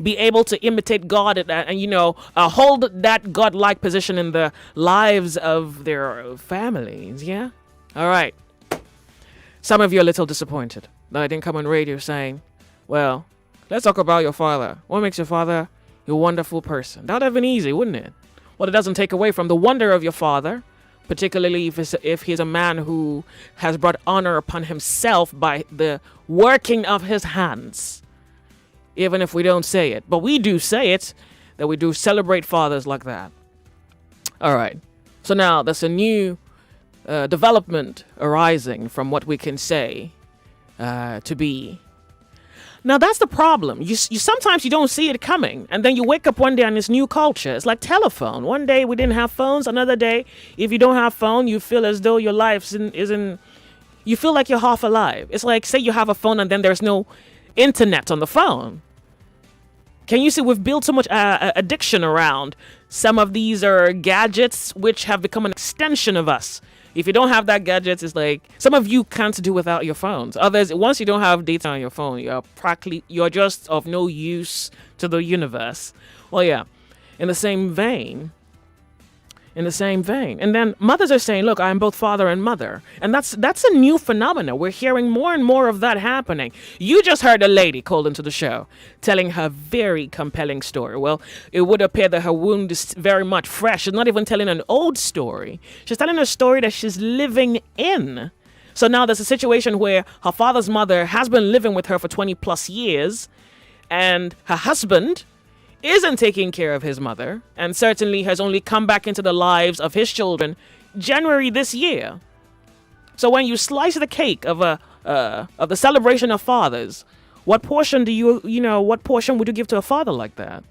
be able to imitate God and hold that God-like position in the lives of their families. Yeah? All right. Some of you are a little disappointed that I didn't come on radio saying, well, let's talk about your father. What makes your father a wonderful person? That would have been easy, wouldn't it? Well, it doesn't take away from the wonder of your father, particularly if he's a man who has brought honor upon himself by the working of his hands, even if we don't say it. But we do say it, that we do celebrate fathers like that. All right. So now there's a new development arising from what we can say to be. Now that's the problem. You sometimes you don't see it coming, and then you wake up one day on this new culture. It's like telephone. One day we didn't have phones. Another day, if you don't have phone, you feel as though your life isn't. You feel like you're half alive. It's like, say you have a phone and then there's no internet on the phone. Can you see we've built so much addiction around some of these are gadgets which have become an extension of us. If you don't have that gadget, it's like some of you can't do without your phones. Others, once you don't have data on your phone, you're just of no use to the universe. Well, yeah, in the same vein. And then mothers are saying, look, I'm both father and mother. And that's a new phenomenon. We're hearing more and more of that happening. You just heard a lady called into the show telling her very compelling story. Well, it would appear that her wound is very much fresh. She's not even telling an old story. She's telling a story that she's living in. So now there's a situation where her father's mother has been living with her for 20 plus years, and her husband isn't taking care of his mother, and certainly has only come back into the lives of his children January this year. So when you slice the cake of the celebration of fathers, what portion what portion would you give to a father like that?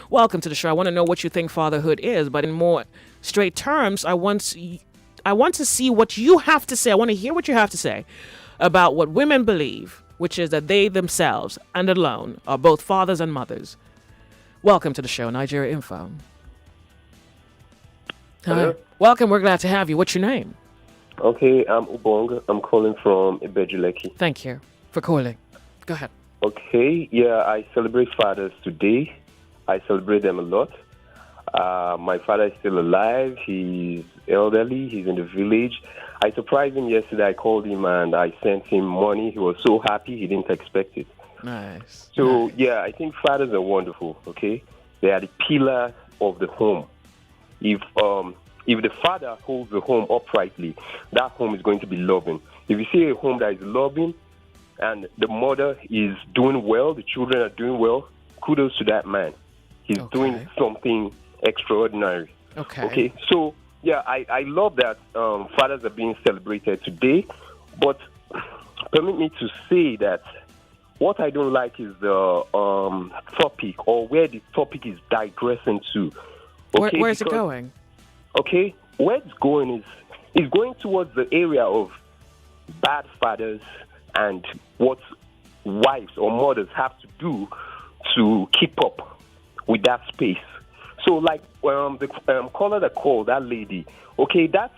Welcome to the show. I want to know what you think fatherhood is, but in more straight terms, I want to see what you have to say. I want to hear what you have to say about what women believe, which is that they themselves and alone are both fathers and mothers. Welcome to the show, Nigeria Info. Hello. Hi. Welcome. We're glad to have you. What's your name? Okay, I'm Ubong. I'm calling from Ibejuleki. Thank you for calling. Go ahead. Okay, yeah, I celebrate fathers today. I celebrate them a lot. My father is still alive. He's elderly. He's in the village. I surprised him yesterday. I called him and I sent him money. He was so happy. He didn't expect it. Nice. So, yeah, I think fathers are wonderful, okay? They are the pillars of the home. If the father holds the home uprightly, that home is going to be loving. If you see a home that is loving and the mother is doing well, the children are doing well, kudos to that man. He's doing something extraordinary. Okay. So, yeah, I love that fathers are being celebrated today, but permit me to say that what I don't like is the topic, or where the topic is digressing to. Okay, where is it going? Okay, where it's going is going towards the area of bad fathers and what wives or mothers have to do to keep up with that space. So, like the caller that called, that lady, okay, that's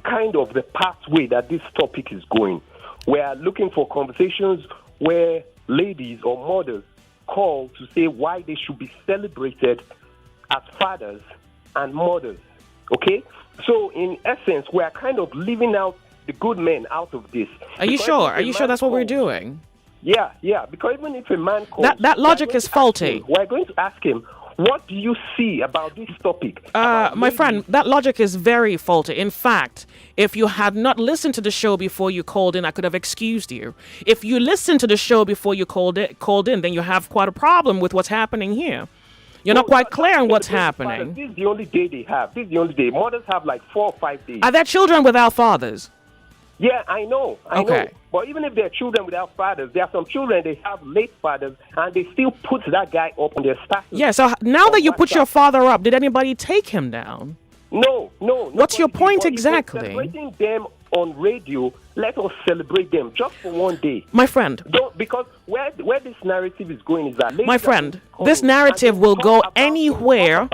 kind of the pathway that this topic is going. We are looking for conversations where ladies or mothers call to say why they should be celebrated as fathers and mothers. Okay? So, in essence, we are kind of leaving out the good men out of this. Are you sure? Are you sure that's what we're doing? Yeah. Because even if a man calls... That logic is faulty. We're going to ask him, what do you see about this topic? My friend, that logic is very faulty. In fact, if you had not listened to the show before you called in, I could have excused you. If you listened to the show before you called in, then you have quite a problem with what's happening here. You're not quite clear on what's happening. This is the only day they have. This is the only day. Mothers have like 4 or 5 days. Are there children without fathers? Yeah, I know. Okay. But even if they're children without fathers, there are some children, they have late fathers, and they still put that guy up on their status. Yeah, so now that you put your father up, did anybody take him down? No. What's your point exactly? Celebrating them on radio, let us celebrate them just for one day. My friend. Because where this narrative is going is that... My friend, this narrative will go anywhere.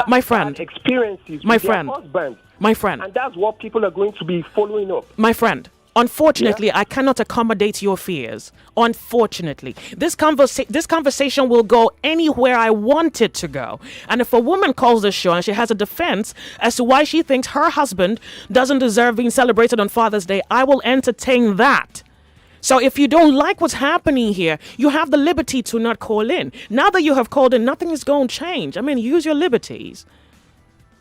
My friend. Experiences my with friend. Their husbands. My friend. And that's what people are going to be following up. My friend, Unfortunately, I cannot accommodate your fears. Unfortunately, this conversation will go anywhere I want it to go. And if a woman calls this show and she has a defense as to why she thinks her husband doesn't deserve being celebrated on Father's Day, I will entertain that. So if you don't like what's happening here, you have the liberty to not call in. Now that you have called in, nothing is going to change. I mean, use your liberties.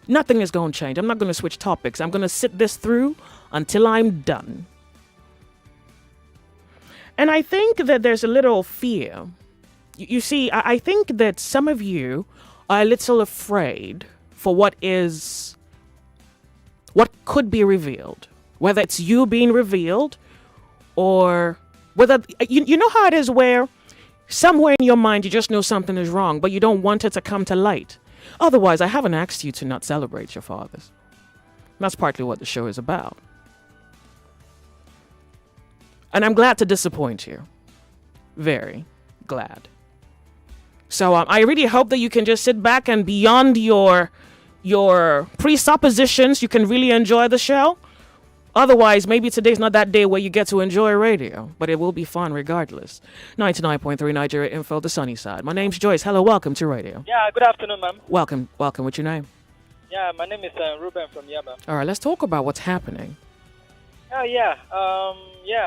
Nothing is going to change. I'm not going to switch topics. I'm going to sit this through until I'm done. And I think that there's a little fear. You see, I think that some of you are a little afraid for what could be revealed. Whether it's you being revealed or whether, you know how it is where somewhere in your mind you just know something is wrong, but you don't want it to come to light. Otherwise, I haven't asked you to not celebrate your fathers. That's partly what the show is about. And I'm glad to disappoint you. Very glad. So I really hope that you can just sit back and beyond your presuppositions, you can really enjoy the show. Otherwise, maybe today's not that day where you get to enjoy radio, but it will be fun regardless. 99.3 Nigeria Info, the sunny side. My name's Joyce. Hello, welcome to radio. Yeah, good afternoon, ma'am. Welcome. What's your name? Yeah, my name is Ruben from Yaba. All right, let's talk about what's happening.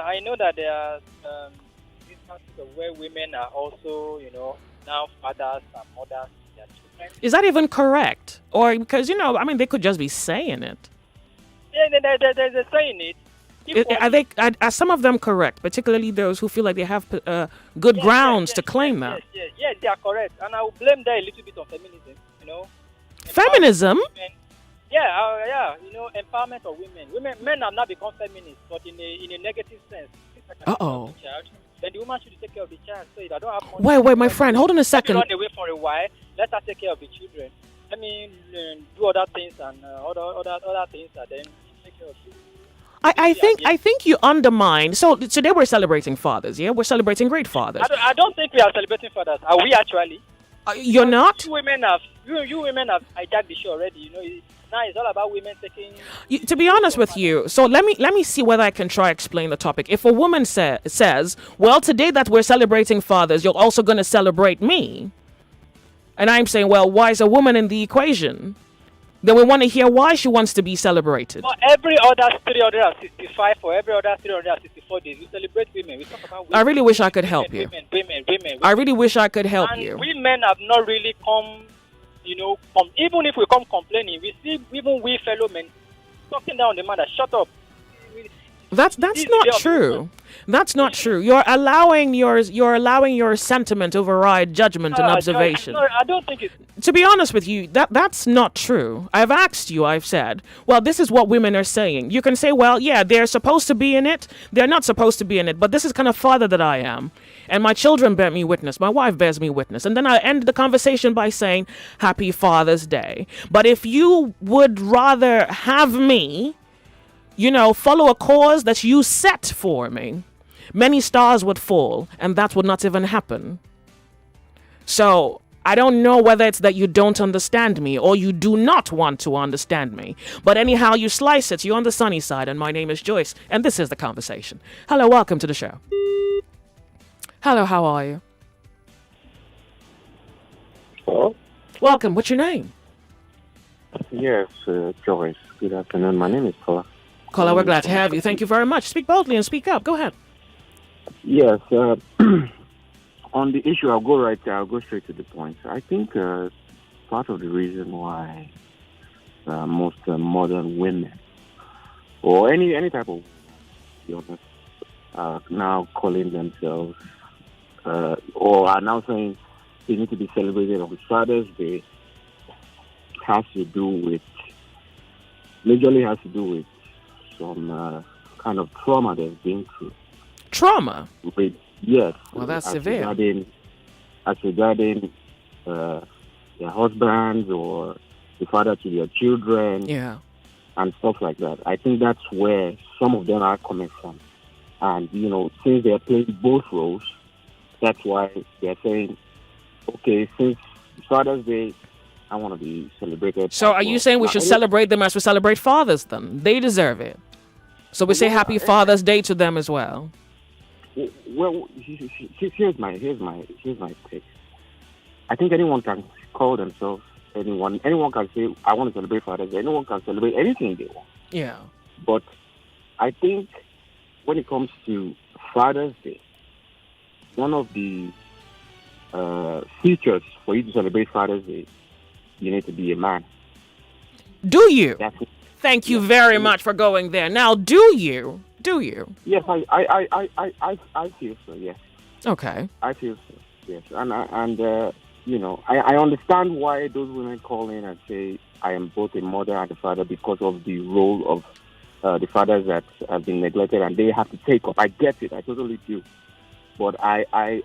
I know that there are instances where women are also, now fathers and mothers to their children. Is that even correct? Or because, they could just be saying it. Yeah, they're saying it. Are some of them correct, particularly those who feel like they have good grounds to claim that? Yes, they are correct. And I will blame that a little bit on feminism, Feminism? Empowerment of women. Men have not become feminists, but in a negative sense. Uh-oh. Then the woman should take care of the child. So if I don't have money, wait, my friend, hold on a second. Let me run away for a while. Let her take care of the children. Let me do other things and other things and then take care of the I think you undermine. So today we're celebrating fathers, yeah? We're celebrating great fathers. I don't think we are celebrating fathers. Are we actually? You're not? You women have hijacked the show already. Now it's all about women taking. To be honest with you, so let me see whether I can try explain the topic. If a woman says, well, today that we're celebrating fathers, you're also going to celebrate me. And I'm saying, well, why is a woman in the equation? Then we want to hear why she wants to be celebrated. For every other 365, for every other 364 days, we celebrate women. We talk about women. I really wish I could help you. Women. I really wish I could help you. Women have not really come, even if we come complaining, we see even we fellow men talking down the man that shut up. That's not true. That's not true. You're allowing your sentiment override judgment and observation. No, I don't think it's. To be honest with you, that's not true. I've asked you, I've said, well, this is what women are saying. You can say, well, yeah, they're supposed to be in it. They're not supposed to be in it. But this is kind of father that I am. And my children bear me witness. My wife bears me witness. And then I end the conversation by saying, Happy Father's Day. But if you would rather have me, follow a cause that you set for me, many stars would fall, and that would not even happen. So I don't know whether it's that you don't understand me or you do not want to understand me. But anyhow you slice it, you're on the sunny side, and my name is Joyce, and this is The Conversation. Hello, welcome to the show. Hello, how are you? Hello? Welcome, what's your name? Yes, Joyce. Good afternoon. My name is Kola. Kola, we're glad to have you. Thank you very much. Speak boldly and speak up. Go ahead. Yes. On the issue, I'll go straight to the point. I think part of the reason why most modern women, or any type of women, now calling themselves, or are now saying they need to be celebrated on Father's Day, majorly has to do with some kind of trauma they've been through. Trauma? Yes. Well, that's severe. As regarding their husbands or the father to their children. Yeah. And stuff like that. I think that's where some of them are coming from. And, since they're playing both roles, that's why they're saying, okay, since Father's Day, I want to be celebrated. So are you saying we should celebrate them as we celebrate fathers then? They deserve it. So we say Happy Father's Day to them as well. Well, here's my take. I think anyone can call themselves anyone. Anyone can say, I want to celebrate Father's Day. Anyone can celebrate anything they want. Yeah. But I think when it comes to Father's Day, one of the features for you to celebrate Father's Day, you need to be a man. Do you? Thank you very much for going there. Now, do you? Yes, I feel so. Yes. Okay. I feel so. Yes, and you know, I understand why those women call in and say I am both a mother and a father because of the role of the fathers that have been neglected and they have to take up. I get it. I totally do. But I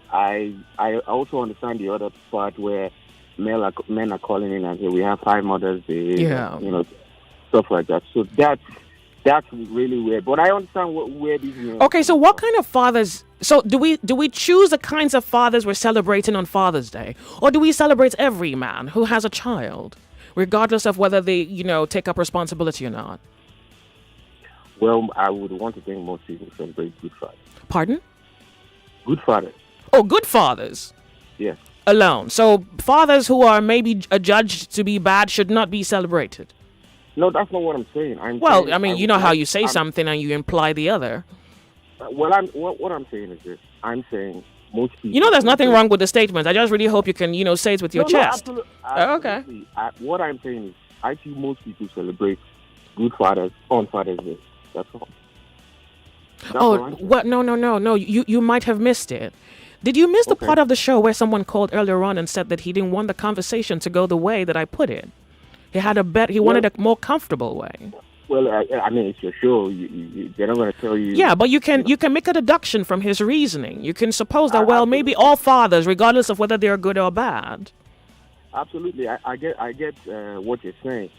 also understand the other part where men are calling in and say we have 5 Mothers Day. Yeah. You know, stuff like that. So that's really weird. But I understand where these men. Okay, so what kind of fathers? So do we choose the kinds of fathers we're celebrating on Father's Day, or do we celebrate every man who has a child, regardless of whether they take up responsibility or not? Well, I would want to think most people celebrate Good Friday. Pardon? Good fathers. Oh, good fathers. Yes. Alone. So fathers who are maybe adjudged to be bad should not be celebrated. No, that's not what I'm saying. I mean, you know how you say something and you imply the other. Well, what I'm saying is this. I'm saying most people. You know, there's nothing wrong with the statement. I just really hope you can, say it with your chest. Absolutely. Okay. What I'm saying is, I see most people celebrate Good Fathers on Father's Day. That's all. What? No. You might have missed it. Did you miss the part of the show where someone called earlier on and said that he didn't want the conversation to go the way that I put it? He had a bet. He wanted a more comfortable way. Well, I mean, it's your show. They're not going to tell you. Yeah, but you can make a deduction from his reasoning. You can suppose that maybe all fathers, regardless of whether they're good or bad. Absolutely, I get what you're saying.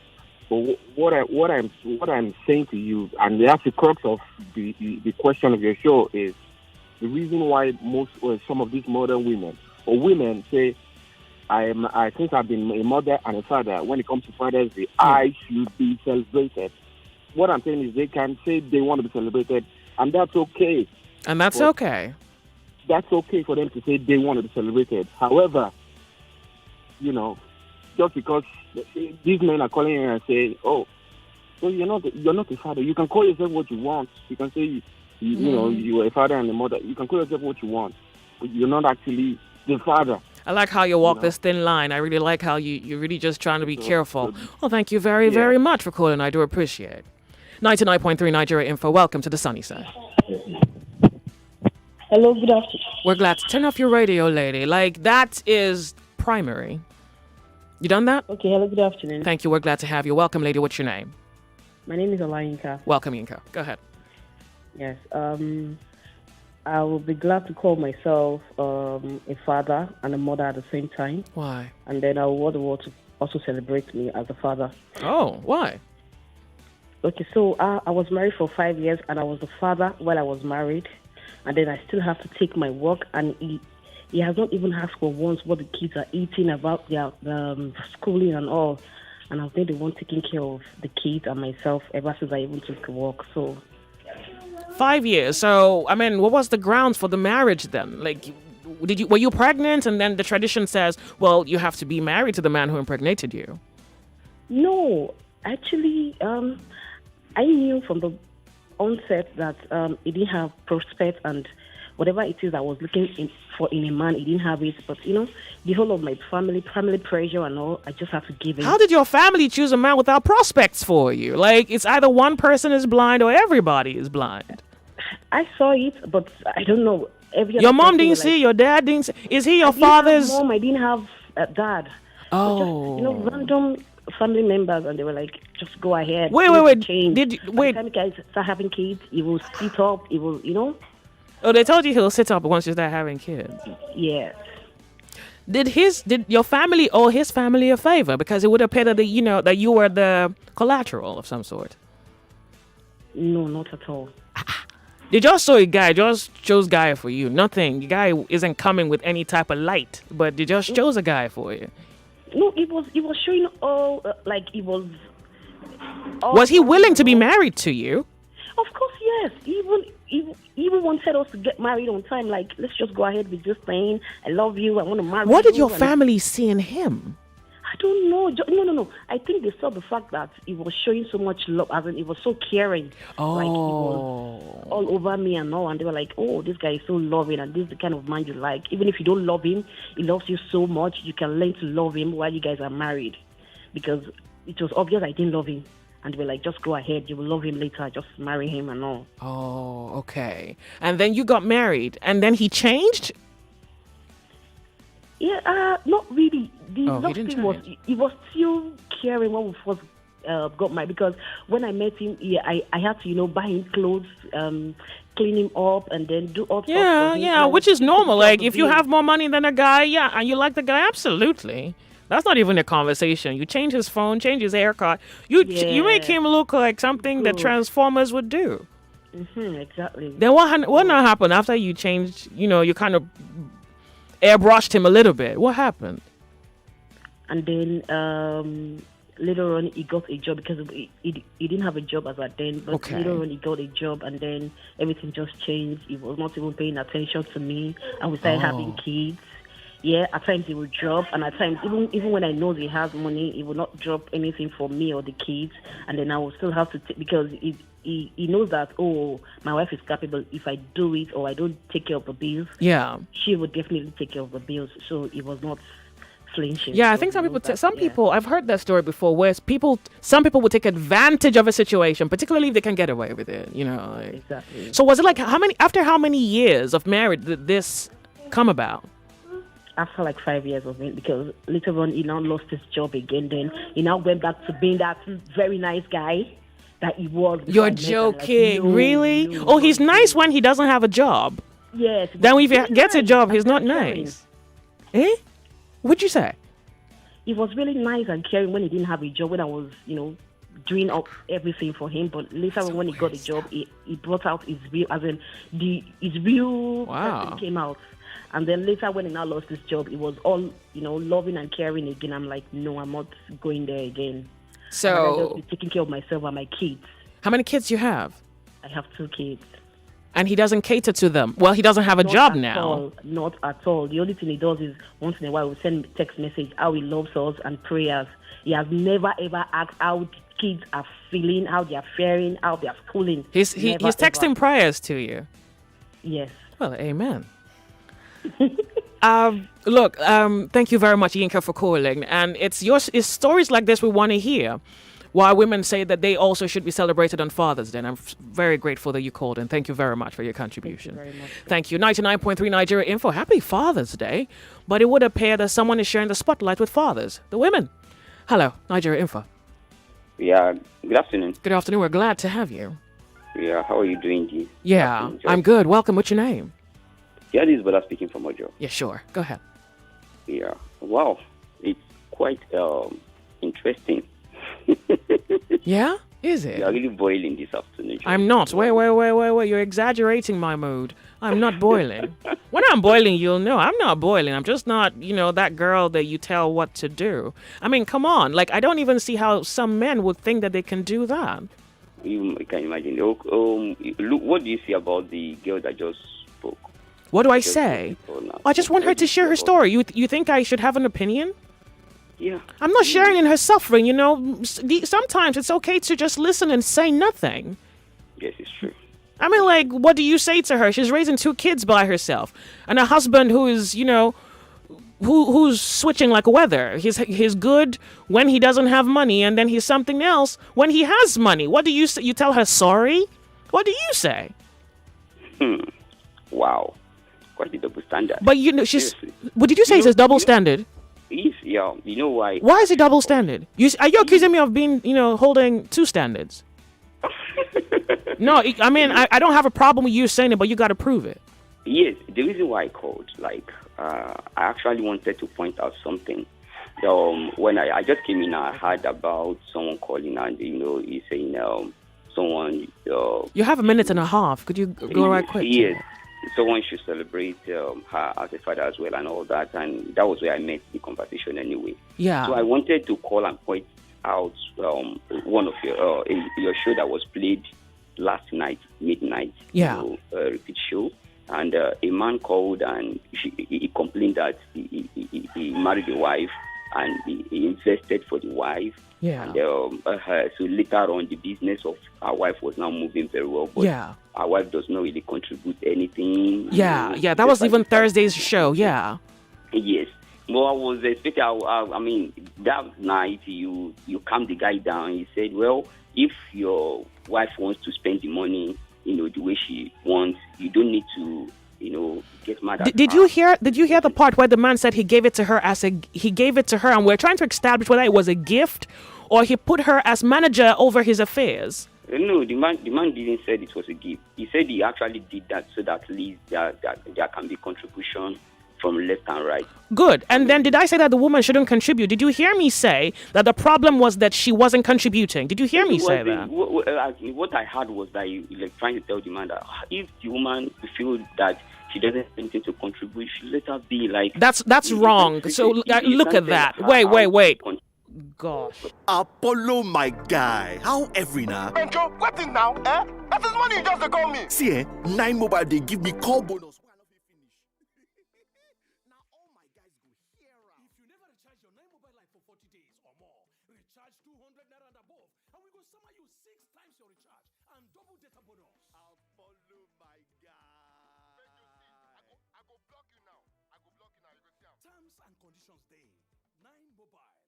But what I'm saying to you, and that's the crux of the question of your show, is the reason why some of these modern women or women say, since I've been a mother and a father, when it comes to Father's Day, I should be celebrated. What I'm saying is they can say they want to be celebrated, and that's okay. And that's okay. That's okay for them to say they want to be celebrated. However, just because these men are calling in and say, "Oh, so you're not a father. You can call yourself what you want. You can say you're a father and a mother. You can call yourself what you want, but you're not actually the father." I like how you walk this thin line. I really like how you're really just trying to be careful. Well, thank you very, very much for calling. I do appreciate. 99.3 Nigeria Info. Welcome to the sunny side. Hello, good afternoon. We're glad to turn off your radio, lady. Like, that is primary. You done that? Okay, hello, good afternoon. Thank you. We're glad to have you. Welcome, lady. What's your name? My name is Olayinka. Welcome, Yinka. Go ahead. Yes. I will be glad to call myself a father and a mother at the same time. Why? And then I want the world to also celebrate me as a father. Oh, why? Okay, so I was married for 5 years and I was a father while I was married. And then I still have to take my work, and he has not even asked for once what the kids are eating, about their schooling and all. And I've been the one taking care of the kids and myself ever since I even took work. So 5 years. So, I mean, what was the grounds for the marriage then? Like, were you pregnant, and then the tradition says, well, you have to be married to the man who impregnated you? No, actually, I knew from the onset that he didn't have prospects, and whatever it is I was looking for in a man, he didn't have it. But, the whole of my family pressure and all, I just have to give in. How did your family choose a man without prospects for you? Like, it's either one person is blind or everybody is blind. I saw it, but I don't know. Your mom didn't see, your dad didn't see. Is he your father's? Mom, I didn't have a dad. Oh. Just, random family members, and they were like, just go ahead. Wait. Change. By the time you guys start having kids, he will split up, he will, Oh, they told you he'll sit up once you start having kids. Yes. Did your family owe his family a favor? Because it would appear that that you were the collateral of some sort. No, not at all. They just saw a guy, just chose guy for you. Nothing. The guy isn't coming with any type of light, but they just chose a guy for you. No, it was showing all like it was. Was he willing to be married to you? Of course, Yes, even wanted us to get married on time. Like, let's just go ahead with this thing. I love you. I want to marry you. What did your family see in him? I don't know. No. I think they saw the fact that he was showing so much love, as in he was so caring. Oh. Like, he was all over me and all. And they were like, oh, this guy is so loving, and this is the kind of man you like. Even if you don't love him, he loves you so much. You can learn to love him while you guys are married. Because it was obvious I didn't love him. And they were like, just go ahead. You will love him later. Just marry him and all. Oh, okay. And then you got married, and then he changed? Yeah, not really. The love he didn't thing was, he was still caring when we first got married, because when I met him, I had to, buy him clothes, clean him up, and then do all stuff for him. Yeah, which is normal. Like, if you have more money than a guy, and you like the guy, absolutely. That's not even a conversation. You change his phone, change his haircut. You make him look like something that Transformers would do. Exactly. Then what not happened after you changed, you kind of airbrushed him a little bit? What happened? And then later on, he got a job, because he didn't have a job as at then. But later on, he got a job, and then everything just changed. He was not even paying attention to me, and we started having kids. Yeah, at times he would drop, and at times, even when I know he has money, he will not drop anything for me or the kids. And then I will still have to because he knows that, oh, my wife is capable. If I do it or I don't take care of the bills, she would definitely take care of the bills. So it was not flinching. Yeah, I think some people, I've heard that story before, where some people would take advantage of a situation, particularly if they can get away with it. Exactly. So was it like after how many years of marriage did this come about? After like 5 years of it, because later on he now lost his job again. Then he now went back to being that very nice guy that he was. You're joking, really? No, he's nice when he doesn't have a job. Yes. Then if he gets a job, he's not nice. Eh? What'd you say? He was really nice and caring when he didn't have a job, when I was, doing everything for him. But later on, when he got a job, he brought out his real, person came out. And then later, when he now lost his job, it was all, loving and caring again. I'm like, no, I'm not going there again. So I just be taking care of myself and my kids. How many kids do you have? I have 2 kids. And he doesn't cater to them. Well, he doesn't have a job now. Not at all. The only thing he does is once in a while we send text message how he loves us and prayers. He has never ever asked how the kids are feeling, how they are faring, how they are schooling. He's texting prayers to you. Yes. Well, amen. Look, thank you very much, Yinka, for calling. And it's stories like this we want to hear. Why women say that they also should be celebrated on Father's Day. And I'm very grateful that you called, and thank you very much for your contribution. Thank you very much. Thank you. 99.3 Nigeria Info. Happy Father's Day. But it would appear that someone is sharing the spotlight with fathers, the women. Hello, Nigeria Info. Yeah, good afternoon. Good afternoon. We're glad to have you. Yeah, how are you doing, G? Yeah, I'm good. Welcome. What's your name? Yeah, this is Bala speaking from Ojo. Yeah, sure. Go ahead. Yeah, wow. It's quite interesting. Yeah? Is it? You are really boiling this afternoon. I'm not. Wait. You're exaggerating my mood. I'm not boiling. When I'm boiling, you'll know. I'm not boiling. I'm just not, that girl that you tell what to do. I mean, come on. Like, I don't even see how some men would think that they can do that. You can imagine. Look, what do you see about the girl that just spoke? What do I say? I just want her to share her story. You think I should have an opinion? Yeah. I'm not sharing in her suffering, Sometimes it's okay to just listen and say nothing. Yes, it's true. I mean, like, what do you say to her? She's raising 2 kids by herself. And a husband who is, who's switching like weather. He's good when he doesn't have money, and then he's something else when he has money. What do you say? You tell her sorry? What do you say? Wow. Quite a double standard. But, what did you say? It's a double standard? Yeah, you know why? Why is it double standard? Are you accusing me of being, holding 2 standards? No, I mean, I don't have a problem with you saying it, but you got to prove it. Yes, the reason why I called, I actually wanted to point out something. When I just came in, I heard about someone calling and, he's saying someone... you have a minute and a half. Could you go right quick? Yes. Someone should celebrate her as a father as well and all that. And that was where I met the conversation anyway. Yeah. So I wanted to call and point out one of your show that was played last night, midnight, Yeah. repeat show. And a man called and he complained that he married a wife and he invested for the wife. Yeah. And so later on, the business of our wife was now moving very well. But Yeah. our wife does not really contribute anything. Yeah. Yeah. That was even Thursday's show. Yeah. Yes. Well, I was expecting, I mean, that night you calmed the guy down. He said, well, if your wife wants to spend the money, the way she wants, you don't need to, get mad at Did her. you hear the part where the man said he gave it to her and we're trying to establish whether it was a gift or he put her as manager over his affairs? No, the man didn't say it was a gift. He said he actually did that so that at least there can be contribution from left and right. Good. And then did I say that the woman shouldn't contribute? Did you hear me say that the problem was that she wasn't contributing? Did you hear me say that? What I heard was that you trying to tell the man that if the woman feel that she doesn't have anything to contribute, she let her be like. That's wrong. So look at that. Wait. Gosh. Apollo, my guy. How every now? Benjo, what thing now? That is money you just call me. See, 9 Mobile, they give me call bonus. Now all my guys go here. If you never recharge your 9 Mobile line for 40 days or more, recharge 200 naira and above, and we go summer you 6 times your recharge and double data bonus. Apollo, my guy. Benjo, see, I go block you now. I go block you now. You go see how. Terms and conditions day. 9 Mobile.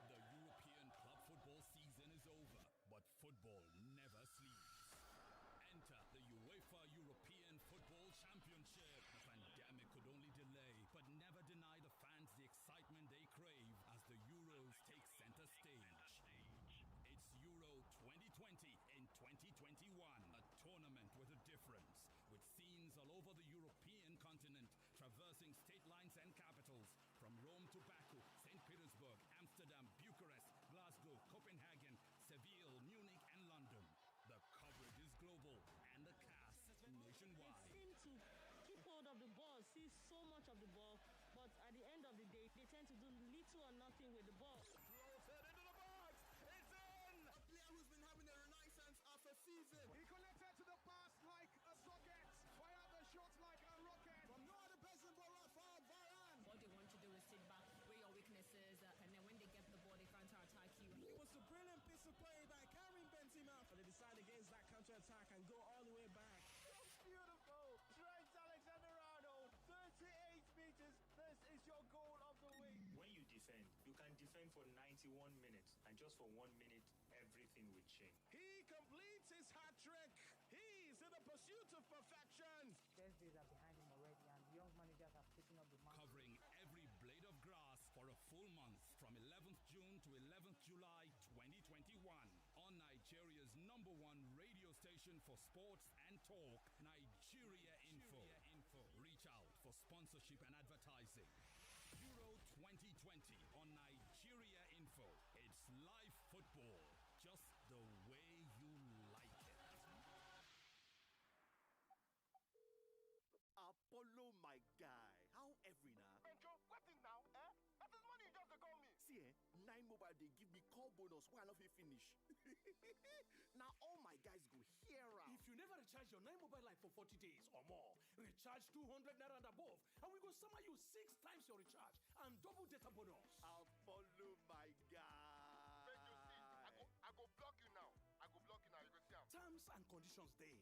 The European club football season is over, but football never sleeps. Enter the UEFA European Football Championship. The pandemic could only delay, but never deny the fans the excitement they crave as the Euros take center stage. It's Euro 2020 in 2021, a tournament with a difference, with scenes all over the European continent, traversing state lines and capitals, from Rome to Baku, St. Petersburg, Amsterdam, Bucharest, Glasgow, Copenhagen, Seville, Munich, and London. The coverage is global, and the cast nationwide. They seem to keep hold of the ball, see so much of the ball, but at the end of the day, they tend to do little or nothing with the ball. Floated into the box. It's in. A player who's been having a renaissance after season. He connected to the pass like a socket. Fired the shot like a rocket. From no other person but Rafael Varane. What they want to do is sit back, weigh your weaknesses, and then when they get the ball, they counter-attack you. It was a brilliant piece of play by Karim Benzema. But they decide against that counter-attack and go all the way back. It's beautiful. Trent Alexander-Arnold, 38 meters. This is your goal of the week. When you defend, you can defend for 91 minutes, and just for 1 minute, everything will change. He completes his hat trick. He's in the pursuit of perfection. Best days are behind him already, and young managers have taken up the mantle. Covering every blade of grass for a full month from 11th June to 11th July 2021 on Nigeria's #1 radio station for sports and talk, Nigeria Info. Reach out for sponsorship and advertising. Euro 2020 on Nigeria Info. It's live football, just the way you like it. Apollo, my guy. How every now? Benjo, what thing now? That is money you just call me. See, 9 Mobile, they give me call bonus when I love you finish. Now all my guys go here. If you never recharge your 9 Mobile line for 40 days or more, recharge 200 naira and above, and we go summer you 6 times your recharge and double data bonus. Apollo, my guy. Benjo, see, I go block you now. I go block you now. You go see how. Terms and conditions day.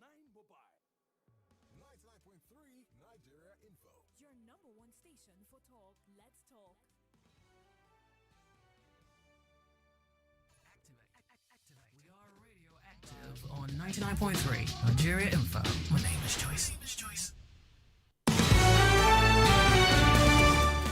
9 Mobile. 99.3 Nigeria Info. Your #1 station for talk. Let's talk. Activate. We are radio active on 99.3 Nigeria Info. My name is Joyce.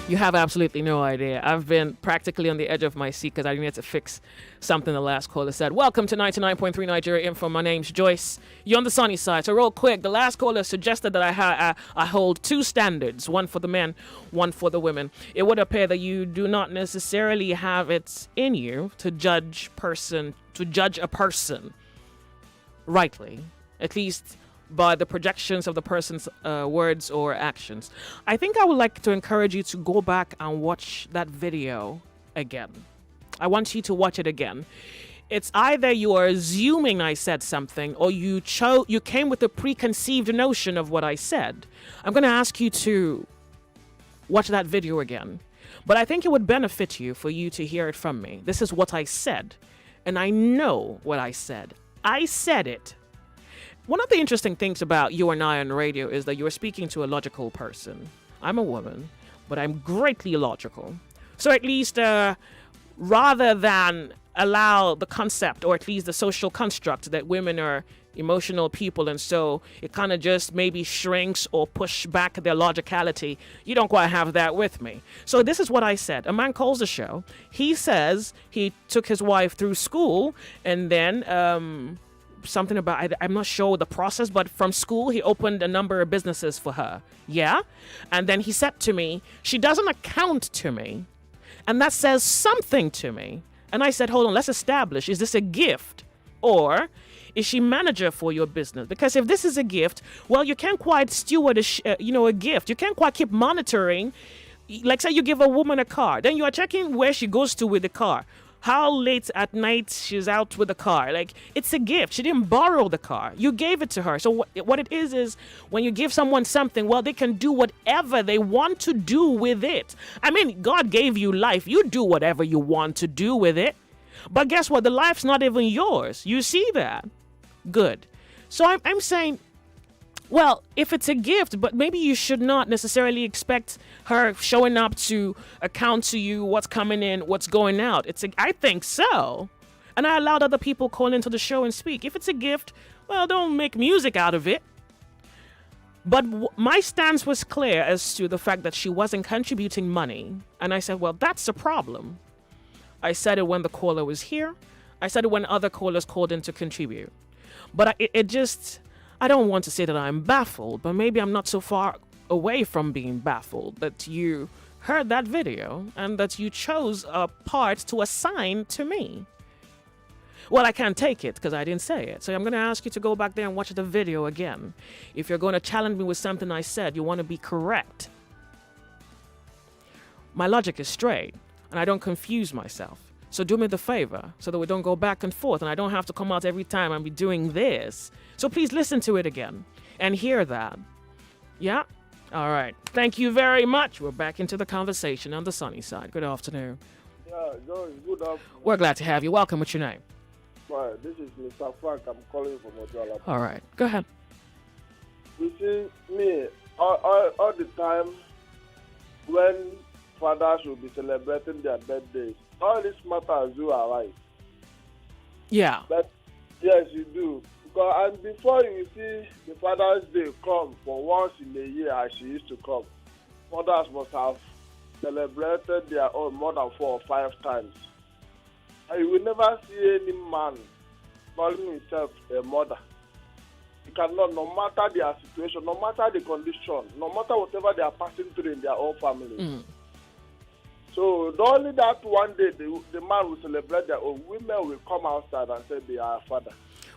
You have absolutely no idea. I've been practically on the edge of my seat because I needed to fix something the last caller said. Welcome to 99.3 Nigeria Info. My name's Joyce. You're on the sunny side. So real quick, the last caller suggested that I hold 2 standards, one for the men, one for the women. It would appear that you do not necessarily have it in you to judge a person rightly, at least by the projections of the person's words or actions. I think I would like to encourage you to go back and watch that video again. I want you to watch it again. It's either you are assuming I said something or you came with a preconceived notion of what I said. I'm going to ask you to watch that video again. But I think it would benefit you for you to hear it from me. This is what I said. And I know what I said. I said it. One of the interesting things about you and I on radio is that you're speaking to a logical person. I'm a woman, but I'm greatly logical. So at least rather than allow the concept, or at least the social construct, that women are emotional people and so it kind of just maybe shrinks or push back their logicality, you don't quite have that with me. So this is what I said. A man calls the show. He says he took his wife through school and then something about, I'm not sure the process, but from school he opened a number of businesses for her. Yeah. And then he said to me, she doesn't account to me. And that says something to me. And I said, hold on, let's establish, is this a gift or is she manager for your business? Because if this is a gift, well, you can't quite steward a gift. You can't quite keep monitoring. Like say you give a woman a car, then you are checking where she goes to with the car. How late at night she's out with the car. Like, it's a gift. She didn't borrow the car. You gave it to her. So what it is when you give someone something, well, they can do whatever they want to do with it. I mean, God gave you life. You do whatever you want to do with it. But guess what? The life's not even yours. You see that? Good. So I'm saying, well, if it's a gift, but maybe you should not necessarily expect her showing up to account to you what's coming in, what's going out. I think so. And I allowed other people call into the show and speak. If it's a gift, well, don't make music out of it. But my stance was clear as to the fact that she wasn't contributing money. And I said, well, that's a problem. I said it when the caller was here. I said it when other callers called in to contribute. But I don't want to say that I'm baffled, but maybe I'm not so far away from being baffled that you heard that video and that you chose a part to assign to me. Well, I can't take it because I didn't say it. So I'm going to ask you to go back there and watch the video again. If you're going to challenge me with something I said, you want to be correct. My logic is straight and I don't confuse myself. So do me the favor so that we don't go back and forth and I don't have to come out every time and be doing this. So please listen to it again and hear that. Yeah? All right. Thank you very much. We're back into the conversation on the sunny side. Good afternoon. Yeah, Joyce, good afternoon. We're glad to have you. Welcome. What's your name? Right, this is Mr. Frank. I'm calling from Ojala. All right. Go ahead. You see, me, all the time when fathers will be celebrating their birthdays, all these matters do arise. Yeah. But yes, you do. Because and before you see the Father's Day come for once in a year as she used to come, mothers must have celebrated their own more than 4 or 5 times. And you will never see any man calling himself a mother. You cannot, no matter their situation, no matter the condition, no matter whatever they are passing through in their own family. Mm. So only that one day the man will celebrate their own, women will come outside and say they are a father.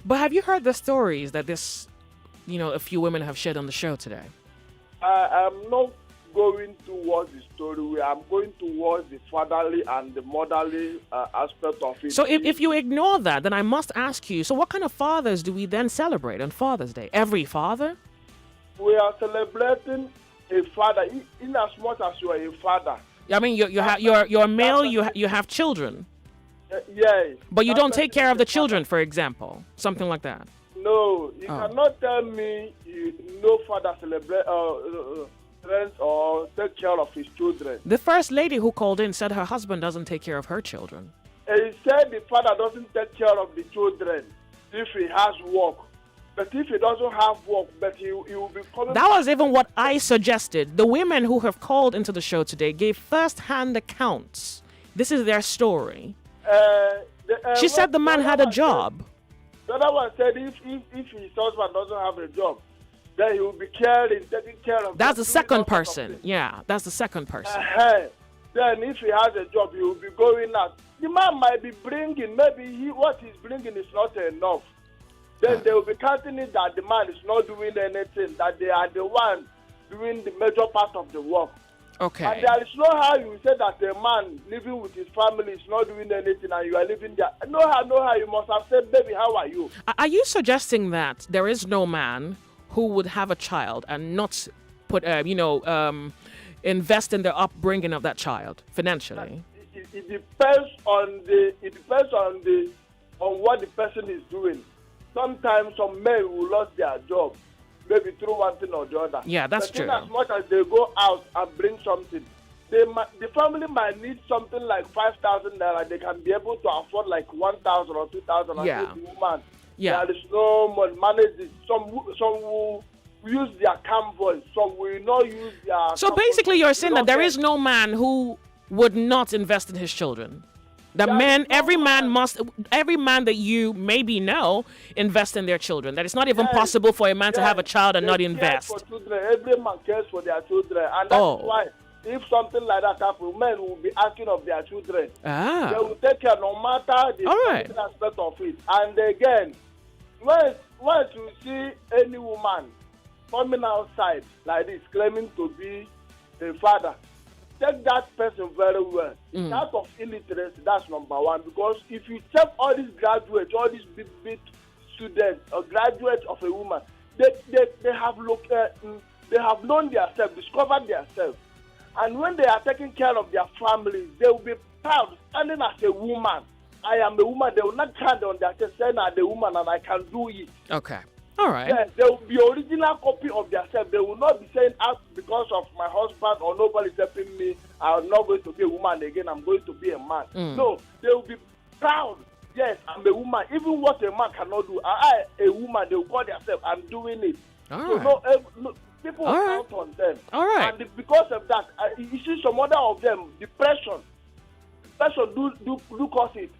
But have you heard the stories that a few women have shared on the show today? I am not going towards the story. I'm going towards the fatherly and the motherly aspect of it. So if you ignore that, then I must ask you, so what kind of fathers do we then celebrate on Father's Day? Every father? We are celebrating a father, in as much as you are a father. I mean, you're male, you have children. Yes. But you don't take care of the children, for example. Something like that. No, you cannot tell me no father celebrate or take care of his children. The first lady who called in said her husband doesn't take care of her children. He said the father doesn't take care of the children if he has work. But if he doesn't have work, but he will be coming... That was even what I suggested. The women who have called into the show today gave first-hand accounts. This is their story. She said the man had a job. The other one said if his husband doesn't have a job, then he will be caring, taking care of... That's the second person. Yeah, that's the second person. Then if he has a job, he will be going out. The man might be bringing, maybe what he's bringing is not enough. Then they will be counting it that the man is not doing anything, that they are the one doing the major part of the work. Okay. And there is no how you say that a man living with his family is not doing anything and you are living there. No how. You must have said, baby, how are you? Are you suggesting that there is no man who would have a child and not put, invest in the upbringing of that child financially? It depends on what the person is doing. Sometimes some men will lose their job, maybe through one thing or the other. Yeah, that's true. As much as they go out and bring something, the family might need something like 5,000 naira. They can be able to afford like 1,000 or 2,000. Yeah. And the woman, Yeah. there is no one manage it. Some will use their calm voice. Some will not use their. So basically, you're saying that there is no man who would not invest in his children. Every man that you maybe know invest in their children. That it's not even possible for a man to have a child and not invest. For children. Every man cares for their children, and that's why if something like that happens, men will be asking of their children. They will take care no matter the aspect of it. And again, when you see any woman coming outside like this claiming to be a father, take that person very well. It's out of illiteracy, that's number one. Because if you check all these graduates, all these big students or graduates of a woman, they have known themselves, discovered themselves. And when they are taking care of their families, they will be proud, standing as a woman. I am a woman. They will not stand on their chest saying I'm a woman and I can do it. Okay. All right. Yes, they will be original copy of themselves. They will not be saying, because of my husband or nobody's helping me, I'm not going to be a woman again, I'm going to be a man. No, they will be proud. Yes, I'm a woman. Even what a man cannot do, a woman, they will call themselves, I'm doing it. All so right. no, people will count on them. All right. And because of that, you see some other of them, depression do cause it.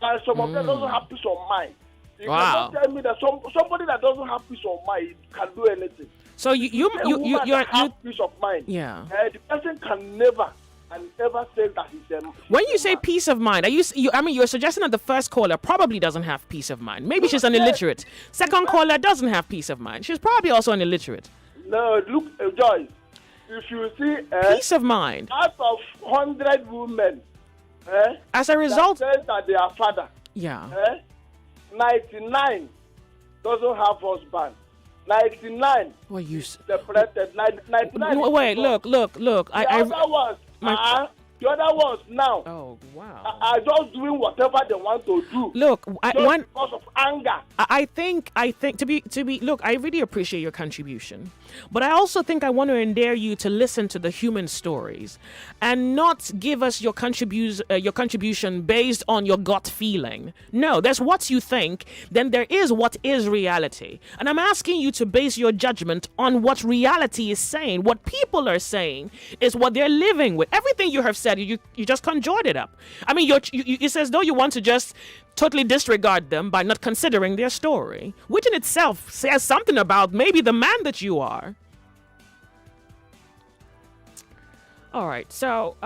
And some of them doesn't have peace of mind. You cannot tell me that somebody that doesn't have peace of mind can do anything. So you have peace of mind. Yeah. The person can never and ever say that he's a. When you say peace of mind, you're suggesting that the first caller probably doesn't have peace of mind. Maybe she's an illiterate. Second caller doesn't have peace of mind. She's probably also an illiterate. No, look, Joyce. If you see peace of mind out of 100 women, as a result, that says that they are father. Yeah. 99 doesn't have husband. 99 what you separated. 99. Wait, look. The other ones now. Oh wow. Are just doing whatever they want to do. Look, because of anger. I think to be. Look, I really appreciate your contribution, but I also think I want to endear you to listen to the human stories, and not give us your contribution based on your gut feeling. No, there's what you think, then there is what is reality, and I'm asking you to base your judgment on what reality is saying. What people are saying is what they're living with. Everything you have said, you just conjured it up. I mean, it's as though you want to just totally disregard them by not considering their story, which in itself says something about maybe the man that you are. All right, so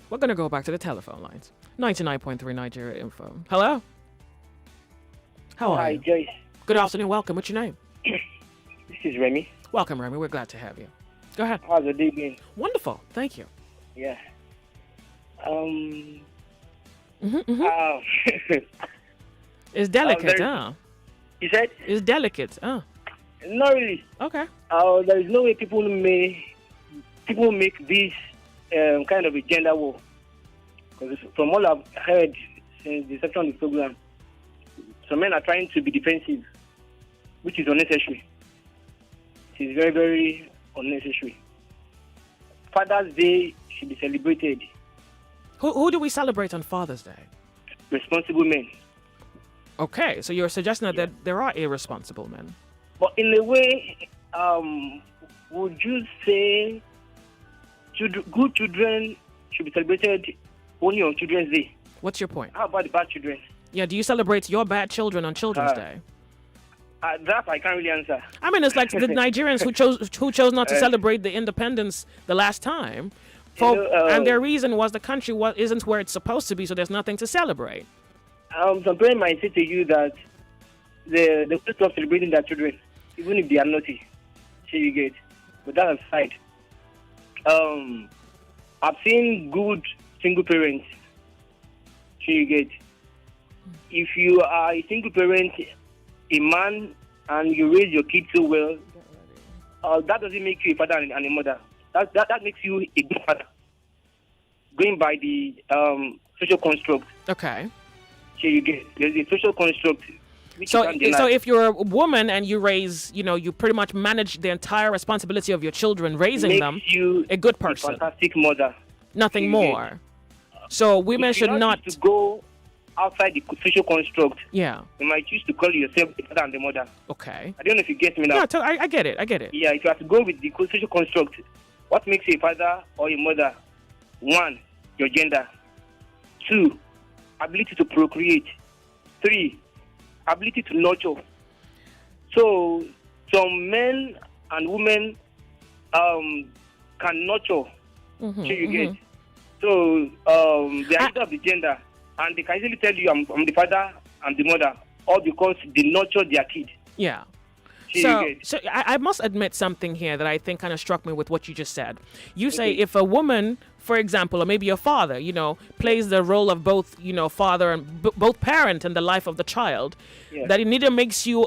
we're gonna go back to the telephone lines. 99.3 Nigeria Info. Hello. How are you? Hi, Joyce. Good afternoon. Welcome. What's your name? This is Remy. Welcome, Remy. We're glad to have you. Go ahead. How's the day been? Wonderful. Thank you. Yeah. It's delicate, huh? You said? It's delicate, huh? Not really. Okay. There is no way people make this kind of a gender war. Because from all I've heard since the inception of the program, some men are trying to be defensive, which is unnecessary. It is very, very unnecessary. Father's Day should be celebrated. Who do we celebrate on Father's Day? Responsible men. Okay, so you're suggesting that there are irresponsible men. But in a way, would you say good children should be celebrated only on Children's Day? What's your point? How about the bad children? Yeah, do you celebrate your bad children on Children's Day? That I can't really answer. I mean, it's like the Nigerians who chose not to celebrate the independence the last time, and their reason was the country isn't where it's supposed to be, so there's nothing to celebrate. Some parents might say to you that they will stop celebrating their children, even if they are naughty. So you get, but that aside, I've seen good single parents. So you get, if you are a single parent, a man, and you raise your kids so well, that doesn't make you a father and a mother. That makes you a good father. Going by the social construct. Okay. So you get, there's a social construct. So if you're a woman and you raise, you pretty much manage the entire responsibility of your children, raising makes them, you a good person. A fantastic mother. Nothing You more. So women If you should not. choose to go outside the social construct. Yeah. You might choose to call yourself the father and the mother. Okay. I don't know if you get me now. Yeah, I get it. I get it. Yeah, if you have to go with the social construct, what makes you a father or a mother? 1, your gender. 2, ability to procreate. 3, ability to nurture. So some men and women can nurture. So you get. So the idea of the gender, and they can easily tell you I'm the father, I'm the mother, all because they nurture their kid. Yeah. So So I must admit something here that I think kind of struck me with what you just said. You say if a woman, for example, or maybe your father, plays the role of both, father and both parent in the life of the child, that it neither makes you,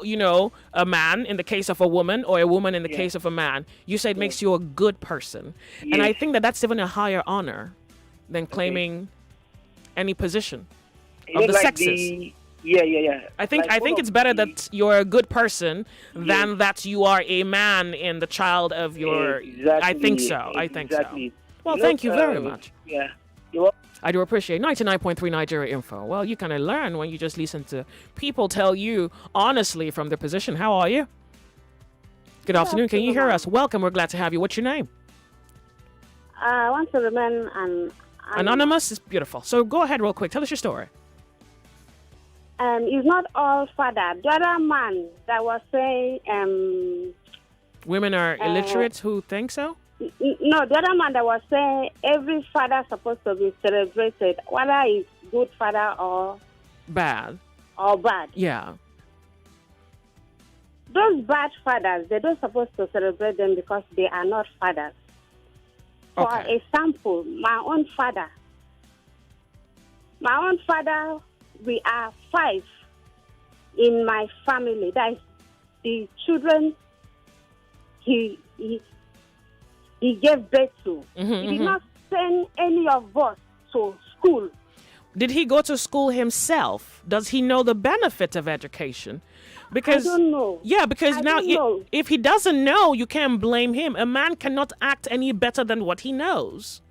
a man in the case of a woman or a woman in the case of a man. You say it makes you a good person. And I think that that's even a higher honor than claiming any position of the sexes. Yeah. I think it's better that you're a good person than that you are a man in the child of your. Exactly, I think so. I think so. Well, You know, thank you very much. Yeah. I do appreciate 99.3 Nigeria Info. Well, you kind of learn when you just listen to people tell you honestly from their position. How are you? Good afternoon. Can you hear us? Welcome. We're glad to have you. What's your name? I want to remain Anonymous is beautiful. So go ahead real quick. Tell us your story. It's not all father. The other man that was saying Women are illiterate who think so? No, the other man that was saying every father is supposed to be celebrated, whether it's good father or bad. Yeah. Those bad fathers, they don't supposed to celebrate them because they are not fathers. For example, my own father, we are 5 in my family. That is the children he gave birth to. He did not send any of us to school. Did he go to school himself? Does he know the benefit of education? Because I don't know. Yeah, because if he doesn't know, you can't blame him. A man cannot act any better than what he knows.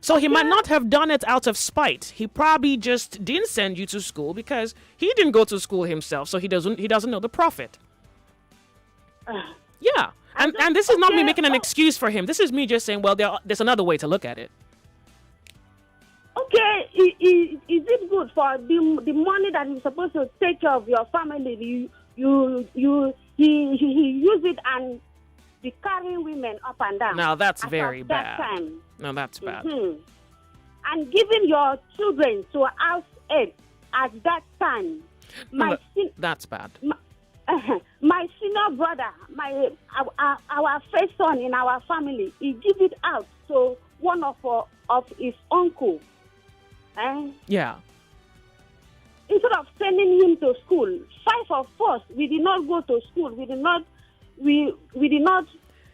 So he might not have done it out of spite. He probably just didn't send you to school because he didn't go to school himself, so he doesn't know the profit. Yeah. And this is not me making an excuse for him. This is me just saying, well, there's another way to look at it. Okay, is it good for the money that you're supposed to take care of your family? He use it and be carrying women up and down. Now that's very bad. Time. No, that's bad. And giving your children to house aid at that time. That's bad. My senior brother, our first son in our family, he give it out to one of his uncle. Yeah. Instead of sending him to school, 5 of us, we did not go to school. We did not,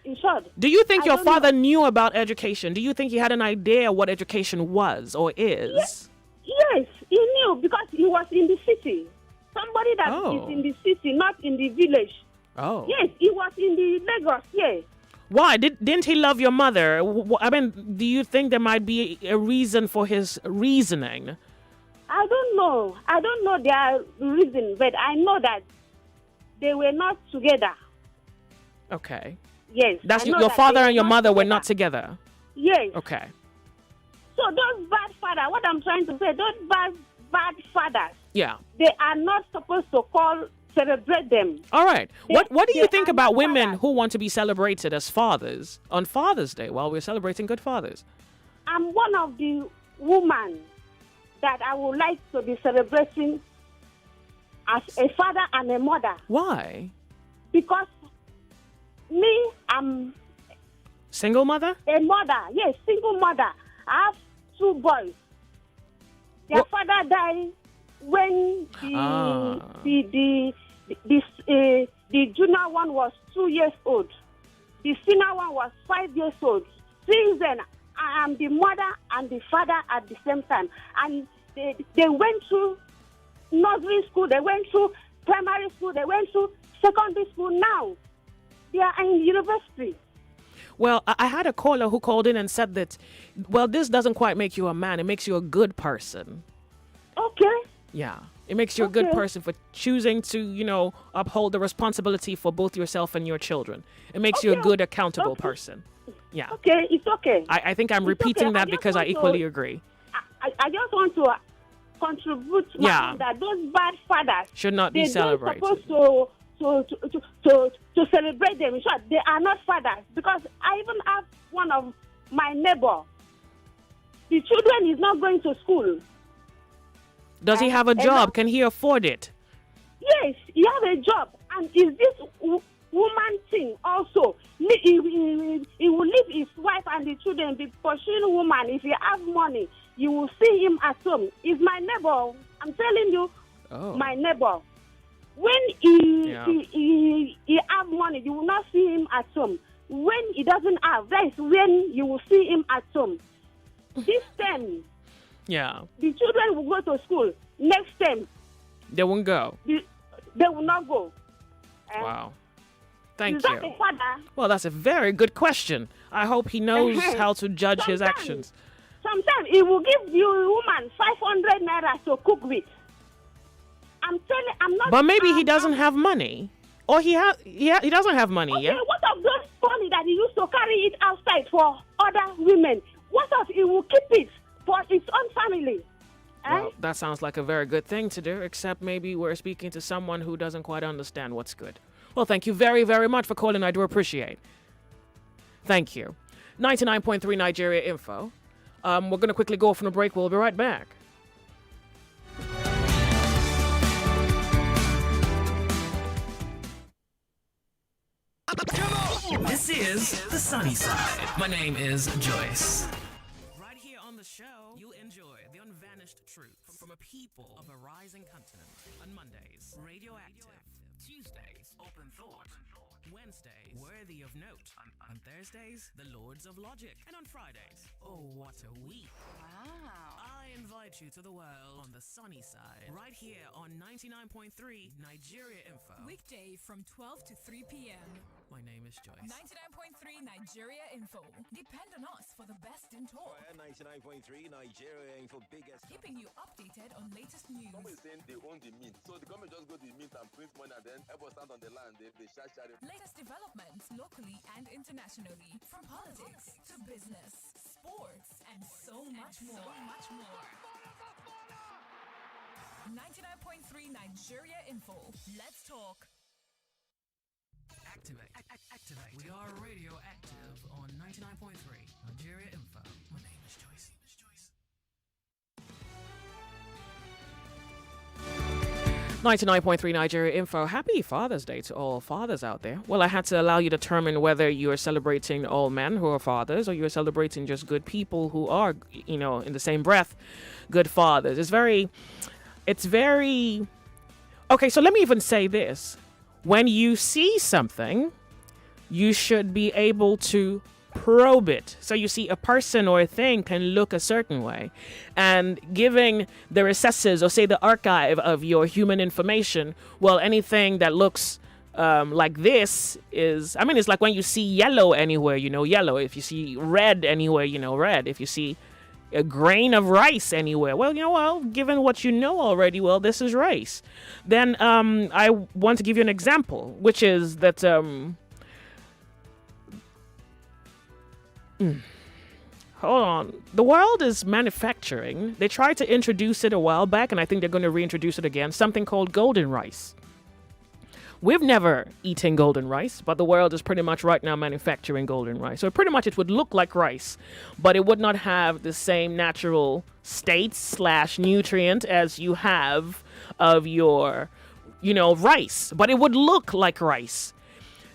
in short. Do you think your father knew about education? Do you think he had an idea what education was or is? Yes, he knew because he was in the city. Somebody that is in the city, not in the village. Oh. Yes, he was in the Lagos, yes. Why? Didn't he love your mother? I mean, do you think there might be a reason for his reasoning? I don't know. I don't know their reason, but I know that they were not together. Okay. Yes. That's your father and your mother were not together? Yes. Okay. So those bad fathers, what I'm trying to say, those bad fathers, yeah, they are not supposed to celebrate them. All right. What do you think about women who want to be celebrated as fathers on Father's Day while we're celebrating good fathers? I'm one of the women that I would like to be celebrating as a father and a mother. Why? Because me, I'm Single mother? A mother, yes, single mother. I have 2 boys. Their father died when the junior one was 2 years old. The senior one was 5 years old. Since then, I am the mother and the father at the same time. And they went through nursery school, they went through primary school, they went through secondary school. Now they are in university. Well, I had a caller who called in and said that, well, this doesn't quite make you a man. It makes you a good person. Okay. Yeah. It makes you a good person for choosing to, uphold the responsibility for both yourself and your children. It makes you a good, accountable person. Yeah. Okay, it's okay. I think I'm repeating that because I equally agree. I just want to contribute that those bad fathers should not be celebrated. They're supposed to celebrate them. In short, they are not fathers, because I even have one of my neighbor. The children is not going to school. Does he have a job? Can he afford it? Yes, he has a job, and is this woman thing also? He will leave his wife and the children be pursuing woman. If he have money, you will see him at home. He's my neighbor. I'm telling you, my neighbor. When he have money, you will not see him at home. When he doesn't have, that is when you will see him at home. This time, the children will go to school. Next time, they won't go. They will not go. Wow. Thank is you. That a father? Well, that's a very good question. I hope he knows how to judge his actions. Sometimes he will give you a woman 500 naira to cook with. I'm not. But maybe he doesn't have money. Or he doesn't have money, okay, what of those money that he used to carry it outside for other women? What of he will keep it for his own family? Well, that sounds like a very good thing to do, except maybe we're speaking to someone who doesn't quite understand what's good. Well, thank you very, very much for calling. I do appreciate. Thank you. 99.3 Nigeria Info. We're going to quickly go from a break. We'll be right back. This is The Sunny Side. My name is Joyce. Right here on the show, you'll enjoy the unvanished truth from a people of a rising continent. On Mondays, Radioactive. Tuesdays, Open Thought. Wednesdays, Worthy of Note. On Thursdays, The Lords of Logic. And on Fridays, Oh What a Week. Wow. I invite you to the world on the sunny side, right here on 99.3 Nigeria Info. Weekday from 12 to 3 p.m. My name is Joyce. 99.3 Nigeria Info. Depend on us for the best in talk. 99.3 Nigeria Info, biggest. Keeping you updated on latest news. Somebody is saying they own the mint. So the government just go to the mint and print money and then everyone stand on the land. They share it. Latest developments locally and internationally. From politics to business, sports, and so much more. 99.3 Nigeria Info. Let's talk. Activate. We are radioactive on 99.3 Nigeria Info. My name is Joyce. 99.3 Nigeria Info. Happy Father's Day to all fathers out there. Well, I had to allow you to determine whether you are celebrating all men who are fathers or you are celebrating just good people who are, in the same breath, good fathers. It's very... Okay, so let me even say this. When you see something, you should be able to probe it. So you see, a person or a thing can look a certain way, and giving the recesses or say the archive of your human information, well, anything that looks like this is, it's like when you see yellow anywhere, yellow. If you see red anywhere, red. If you see a grain of rice anywhere, well, given what you know already, well, this is rice. Then I want to give you an example, which is that hold on. The world is manufacturing. They tried to introduce it a while back, and I think they're going to reintroduce it again, something called golden rice. We've never eaten golden rice, but the world is pretty much right now manufacturing golden rice. So pretty much it would look like rice, but it would not have the same natural state/nutrient as you have of your, rice. But it would look like rice.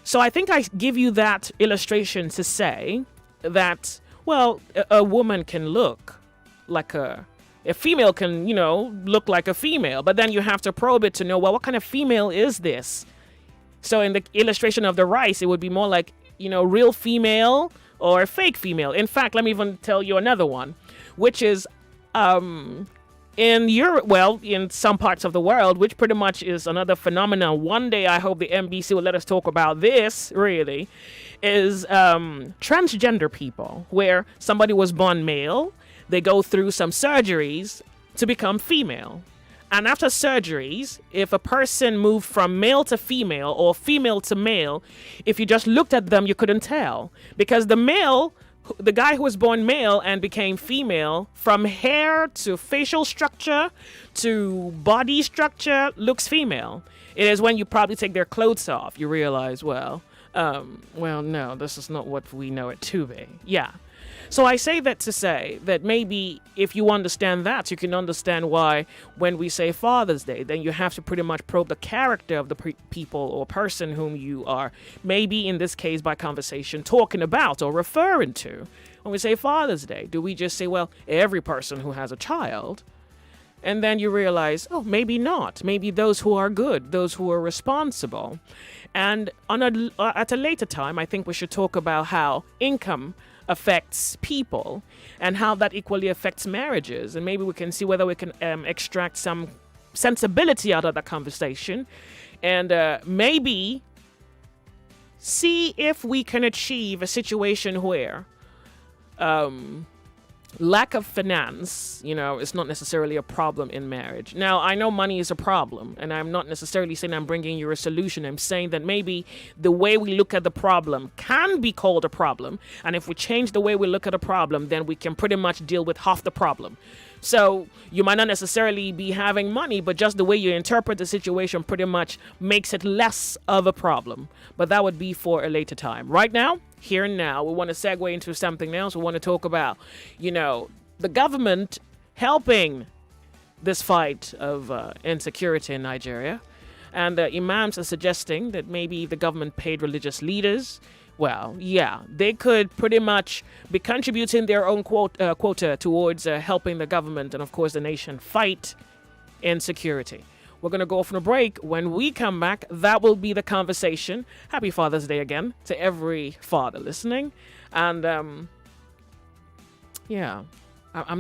So I think I give you that illustration to say that, well, a woman can look like a female can, look like a female, but then you have to probe it to know, well, what kind of female is this? So in the illustration of the rice, it would be more like, real female or fake female. In fact, let me even tell you another one, which is in Europe, well, in some parts of the world, which pretty much is another phenomenon. One day, I hope the NBC will let us talk about this, really, is transgender people, where somebody was born male, they go through some surgeries to become female. And after surgeries, if a person moved from male to female or female to male, if you just looked at them, you couldn't tell. Because the guy who was born male and became female, from hair to facial structure to body structure, looks female. It is when you probably take their clothes off, you realize, no, this is not what we know it to be. Yeah. So I say that to say that maybe if you understand that, you can understand why when we say Father's Day, then you have to pretty much probe the character of the people or person whom you are, maybe in this case by conversation, talking about or referring to. When we say Father's Day, do we just say, well, every person who has a child? And then you realize, oh, maybe not. Maybe those who are good, those who are responsible. And at a later time, I think we should talk about how income affects people and how that equally affects marriages. And maybe we can see whether we can extract some sensibility out of that conversation and maybe see if we can achieve a situation where lack of finance, is not necessarily a problem in marriage. Now, I know money is a problem, and I'm not necessarily saying I'm bringing you a solution. I'm saying that maybe the way we look at the problem can be called a problem, and if we change the way we look at a problem, then we can pretty much deal with half the problem. So you might not necessarily be having money, but just the way you interpret the situation pretty much makes it less of a problem. But that would be for a later time. Right now, here and now, we want to segue into something else. We want to talk about, the government helping this fight of insecurity in Nigeria. And imams are suggesting that maybe if the government paid religious leaders, well, yeah, they could pretty much be contributing their own quota towards helping the government and, of course, the nation fight insecurity. We're going to go off on a break. When we come back, that will be the conversation. Happy Father's Day again to every father listening. And, I'm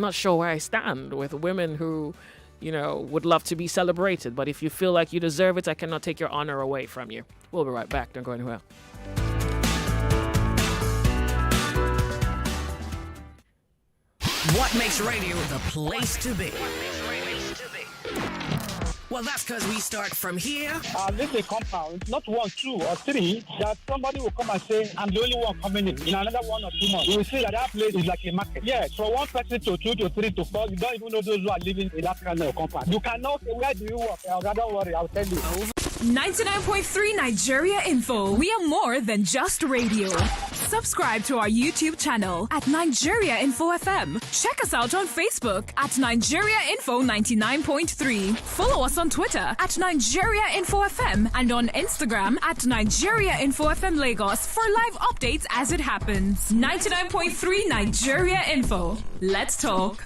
not sure where I stand with women who, would love to be celebrated. But if you feel like you deserve it, I cannot take your honor away from you. We'll be right back. Don't go anywhere. What makes radio the place to be? Well, that's because we start from here. This is a compound, not 1, 2, or 3, that somebody will come and say, I'm the only one coming in another 1 or 2 months. You will see that place is like a market. Yes, from 1 person to 2 to 3 to 4, you don't even know those who are living in that kind of compound. You cannot say, where do you work? Don't worry, I'll tell you. 99.3 Nigeria Info. We are more than just radio. Subscribe to our YouTube channel at Nigeria Info FM. Check us out on Facebook at Nigeria Info 99.3. Follow us on Twitter at Nigeria Info FM and on Instagram at Nigeria Info FM Lagos for live updates as it happens. 99.3 Nigeria Info. Let's talk.